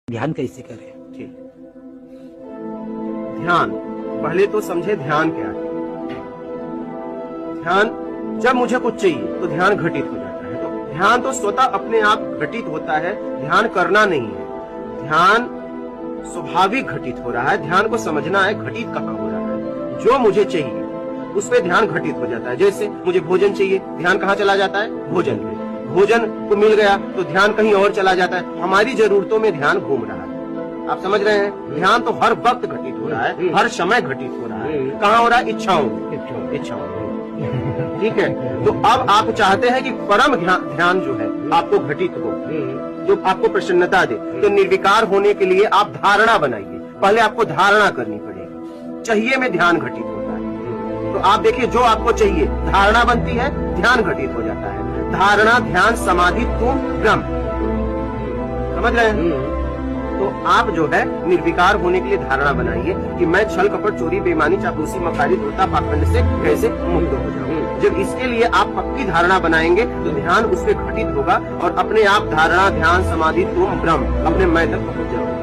ध्यान कैसे करें? ठीक। ध्यान, पहले तो समझे ध्यान क्या है। ध्यान, जब मुझे कुछ चाहिए तो ध्यान घटित हो जाता है। तो ध्यान तो स्वतः अपने आप घटित होता है, ध्यान करना नहीं है। ध्यान स्वाभाविक घटित हो रहा है। ध्यान को समझना है घटित कहाँ हो रहा है। जो मुझे चाहिए उस पे ध्यान घटित हो जाता है। जैसे मुझे भोजन चाहिए, ध्यान कहाँ चला जाता है? भोजन पे। भोजन को मिल गया तो ध्यान कहीं और चला जाता है। हमारी जरूरतों में ध्यान घूम रहा है। आप समझ रहे हैं? ध्यान तो हर वक्त घटित हो रहा है, हर समय घटित हो रहा है। कहाँ हो रहा है? इच्छाओं। ठीक है। तो अब आप चाहते हैं कि परम ध्यान जो है आपको घटित हो, जो आपको प्रसन्नता दे, तो निर्विकार होने के लिए आप धारणा बनाइए। पहले आपको धारणा करनी पड़ेगी। चाहिए में ध्यान घटित होता है। तो आप देखिए, जो आपको चाहिए धारणा बनती है, ध्यान घटित हो जाता है। धारणा, ध्यान, समाधि, तुम ब्रह्म। समझ रहे हैं? तो आप जो है निर्विकार होने के लिए धारणा बनाइए कि मैं छल कपट चोरी बेईमानी चापलूसी मक्कारी धोखा पाखंड से कैसे मुक्त हो जाऊं। जब इसके लिए आप पक्की धारणा बनाएंगे तो ध्यान उससे घटित होगा और अपने आप धारणा, ध्यान, समाधि, तुम ब्रह्म अपने मैं तक पहुंच जाओगे।